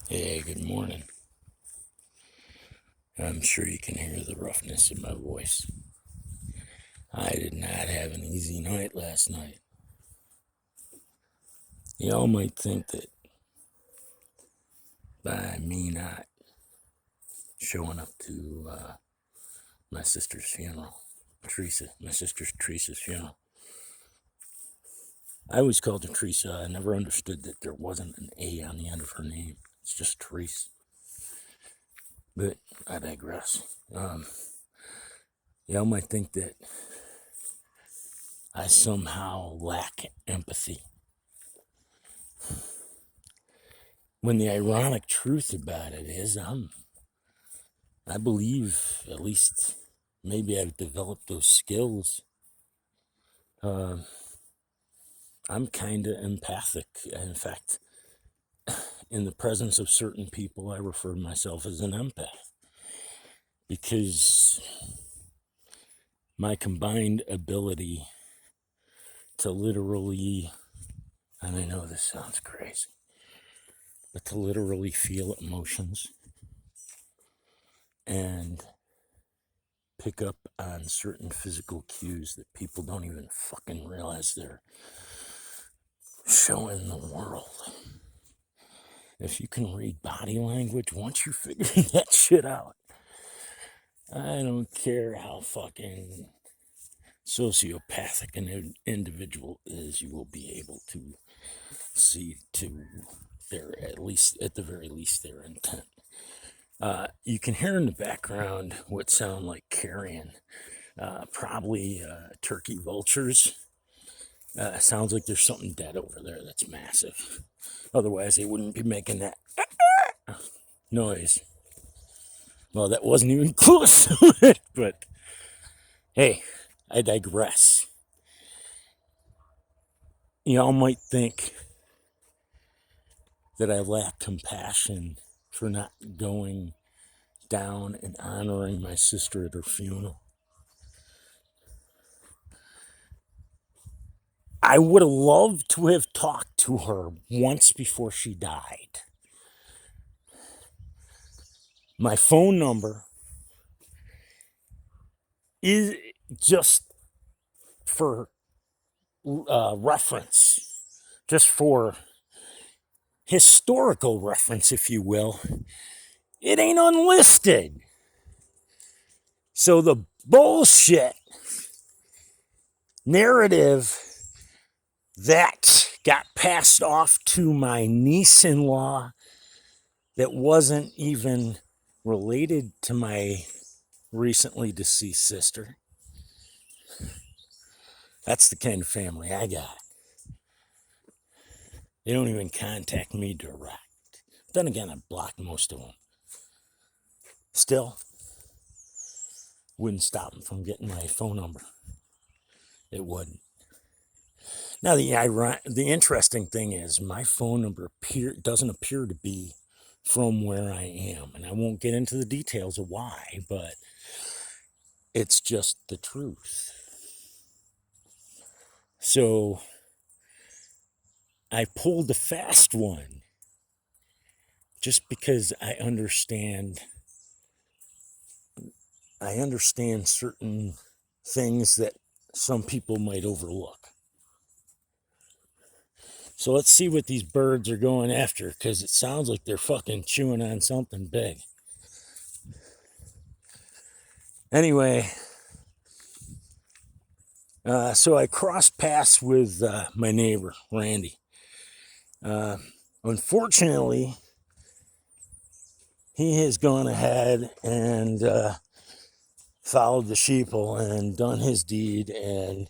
Hey, good morning. I'm sure you can hear the roughness in my voice. I did not have an easy night last night. Y'all might think that by me not showing up to my sister's funeral, my sister's Teresa's funeral. I always called her Teresa. I never understood that there wasn't an A on the end of her name. It's just Teresa. But I digress. Y'all might think that I somehow lack empathy. When the ironic truth about it is, I believe, at least maybe I've developed those skills. I'm kind of empathic. In fact, in the presence of certain people, I refer to myself as an empath because my combined ability to literally, and I know this sounds crazy, but to literally feel emotions and pick up on certain physical cues that people don't even fucking realize they're showing the world. If you can read body language, once you figure that shit out, I don't care how fucking sociopathic an individual is, you will be able to see to their, at the very least, their intent. You can hear in the background what sound like carrion, probably turkey vultures. Sounds like there's something dead over there that's massive. Otherwise, they wouldn't be making that noise. Well, that wasn't even close to it, but hey, I digress. Y'all might think that I lack compassion for not going down and honoring my sister at her funeral. I would have loved to have talked to her once before she died. My phone number is just for reference, just for historical reference, if you will. It ain't unlisted. So the bullshit narrative that got passed off to my niece-in-law that wasn't even related to my recently deceased sister. That's the kind of family I got. They don't even contact me direct. Then again, I blocked most of them. Still, wouldn't stop them from getting my phone number. It wouldn't. Now, the interesting thing is my phone number doesn't appear to be from where I am. And I won't get into the details of why, but it's just the truth. So I pulled a fast one just because I understand certain things that some people might overlook. So let's see what these birds are going after, because it sounds like they're fucking chewing on something big. Anyway, so I crossed paths with my neighbor, Randy. Unfortunately, he has gone ahead and followed the sheeple and done his deed and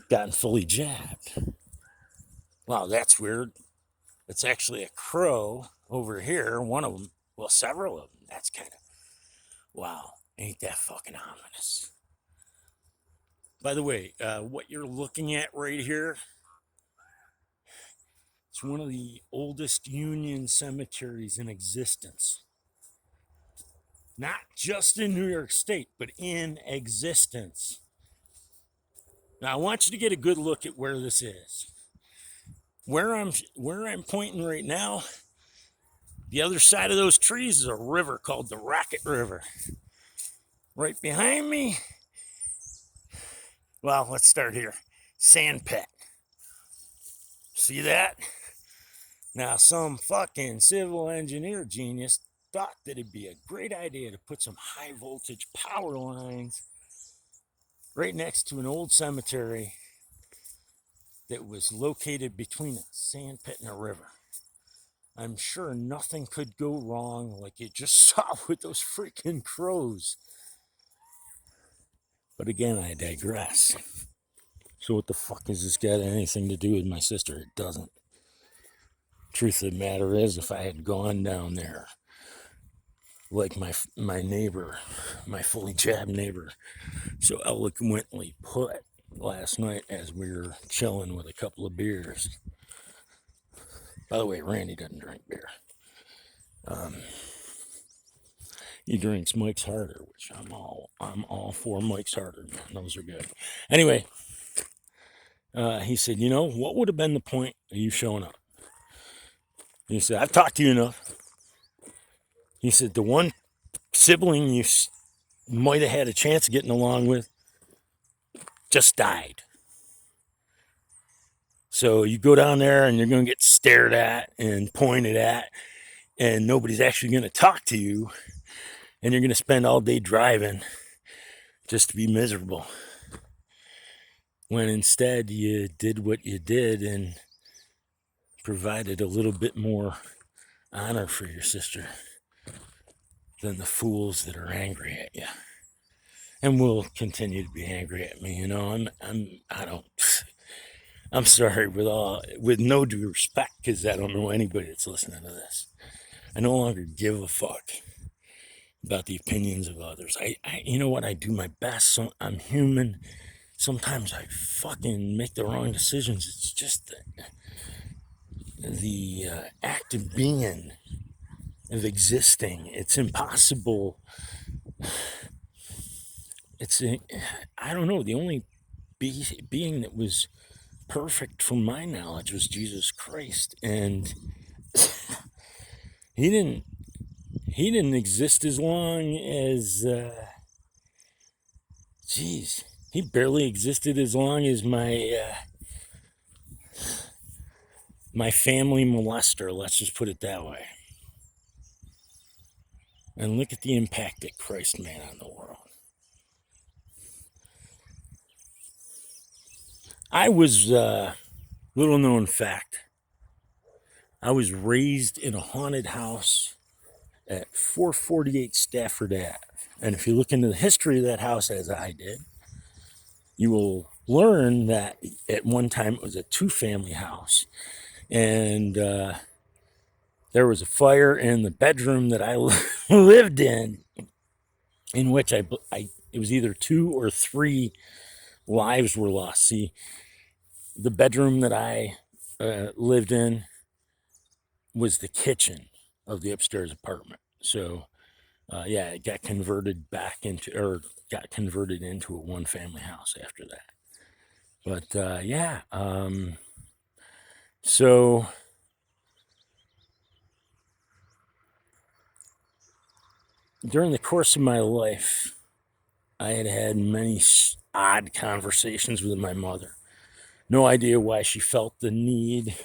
gotten fully jabbed. Wow, that's weird. It's actually a crow over here. One of them, well, several of them. That's kind of, wow, ain't that fucking ominous. By the way, what you're looking at right here, it's one of the oldest Union cemeteries in existence. Not just in New York State, but in existence. Now, I want you to get a good look at where this is. Where I'm pointing right now, The other side of those trees is a river called the Rocket River. Right behind me, well, let's start here. Sand pit. See that? Now, some fucking civil engineer genius thought that it'd be a great idea to put some high voltage power lines right next to an old cemetery that was located between a sand pit and a river. I'm sure nothing could go wrong like you just saw with those freaking crows. But again, I digress. So what the fuck has this got anything to do with my sister? It doesn't. Truth of the matter is, if I had gone down there like my neighbor, my fully jabbed neighbor, so eloquently put last night as we were chilling with a couple of beers. By the way, Randy doesn't drink beer. He drinks Mike's Harder, which I'm all for Mike's Harder, man. Those are good. Anyway, he said, you know, what would have been the point of you showing up? He said, I've talked to you enough. He said, the one sibling you might have had a chance of getting along with just died. So you go down there and you're going to get stared at and pointed at, and nobody's actually going to talk to you, and you're going to spend all day driving just to be miserable. When instead you did what you did and provided a little bit more honor for your sister than the fools that are angry at you. And will continue to be angry at me, you know. I'm sorry with no due respect, because I don't know anybody that's listening to this. I no longer give a fuck about the opinions of others. I you know what? I do my best. So I'm human. Sometimes I fucking make the wrong decisions. It's just the act of being, of existing. It's impossible. I don't know. The only being that was perfect from my knowledge was Jesus Christ, and he didn't exist as long as he barely existed as long as my family molester, let's just put it that way. And look at the impact that Christ made on the world. I was little known fact, I was raised in a haunted house at 448 Stafford Ave. And if you look into the history of that house, as I did, you will learn that at one time it was a two-family house. And there was a fire in the bedroom that I lived in which it was either 2 or 3 lives were lost. See, the bedroom that I lived in was the kitchen of the upstairs apartment. So, it got converted into a one-family house after that. But so during the course of my life, I had many odd conversations with my mother. No idea why she felt the need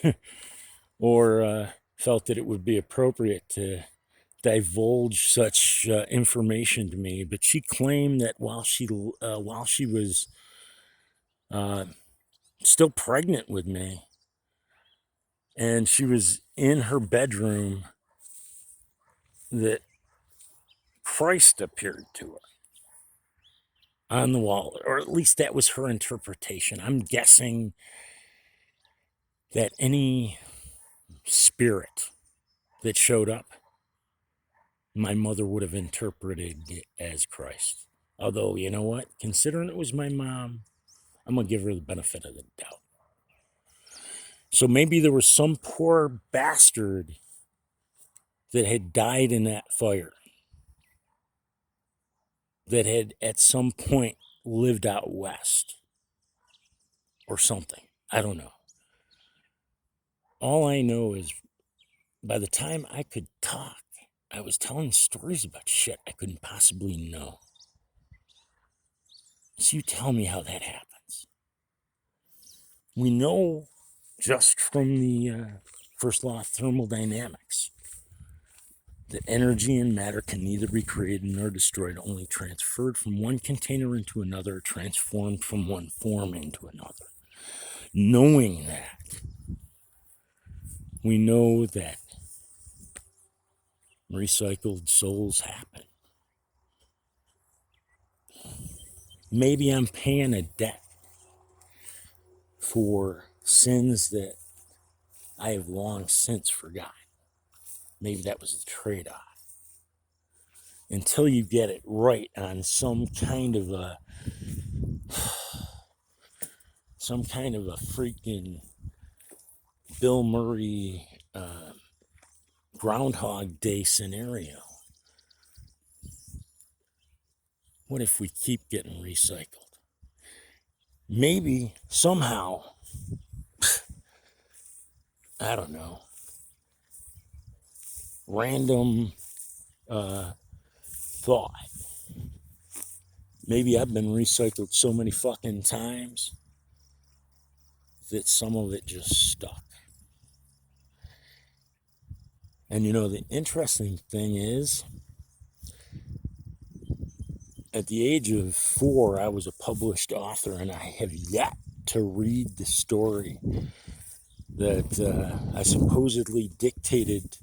or felt that it would be appropriate to divulge such information to me, but she claimed that while she was still pregnant with me, and she was in her bedroom, that Christ appeared to her on the wall, or at least that was her interpretation. I'm guessing that any spirit that showed up, my mother would have interpreted it as Christ. Although, you know what? Considering it was my mom, I'm going to give her the benefit of the doubt. So maybe there was some poor bastard that had died in that fire, that had at some point lived out west or something. I don't know. All I know is by the time I could talk, I was telling stories about shit I couldn't possibly know. So you tell me how that happens. We know just from the first law of thermodynamics that energy and matter can neither be created nor destroyed, only transferred from one container into another, transformed from one form into another. Knowing that, we know that recycled souls happen. Maybe I'm paying a debt for sins that I have long since forgotten. Maybe that was the trade-off. Until you get it right on some kind of a freaking Bill Murray Groundhog Day scenario. What if we keep getting recycled? Maybe somehow, I don't know, random thought. Maybe I've been recycled so many fucking times that some of it just stuck. And you know, the interesting thing is, at the age of 4, I was a published author, and I have yet to read the story that I supposedly dictated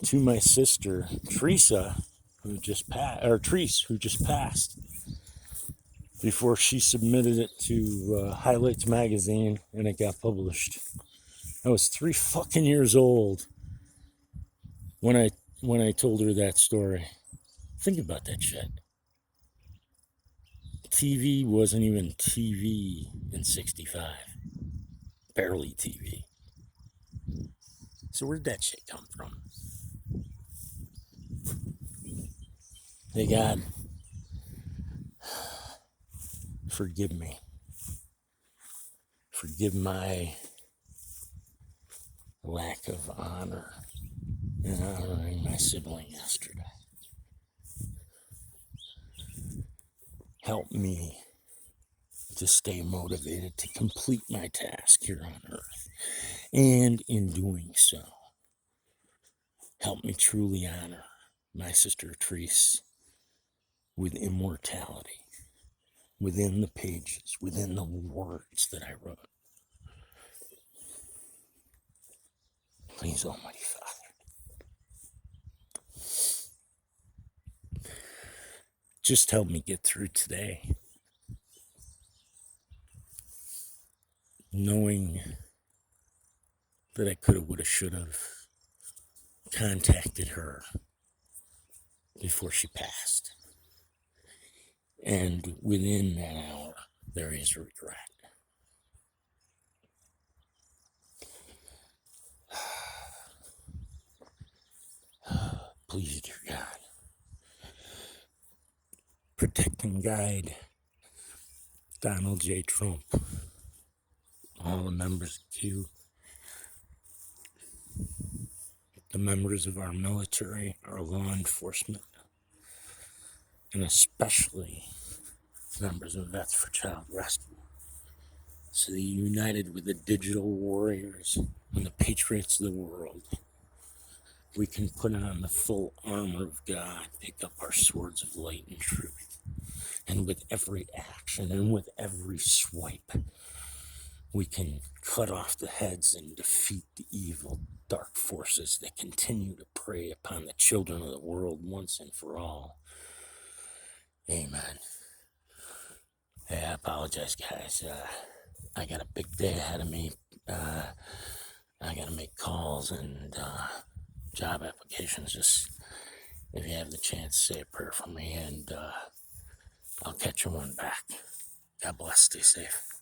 to my sister, Teresa, who just passed, before she submitted it to Highlights magazine and it got published. I was 3 fucking years old when I told her that story. Think about that shit. TV wasn't even TV in 65. Barely TV. So where'd that shit come from? Hey God, forgive me. Forgive my lack of honor in honoring my sibling yesterday. Help me to stay motivated to complete my task here on earth. And in doing so, help me truly honor my sister Therese with immortality, within the pages, within the words that I wrote. Please, Almighty Father, just help me get through today, knowing that I could have, would have, should have contacted her before she passed. And within that hour, there is regret. Please, dear God, protect and guide Donald J. Trump, all the members of Q, the members of our military, our law enforcement, and especially members of Vets for Child Rescue, so that united with the digital warriors and the patriots of the world, we can put on the full armor of God, pick up our swords of light and truth, and with every action and with every swipe, we can cut off the heads and defeat the evil, dark forces that continue to prey upon the children of the world once and for all. Amen. Hey, I apologize, guys. I got a big day ahead of me. I got to make calls and job applications. Just, if you have the chance, say a prayer for me, and I'll catch you one back. God bless. Stay safe.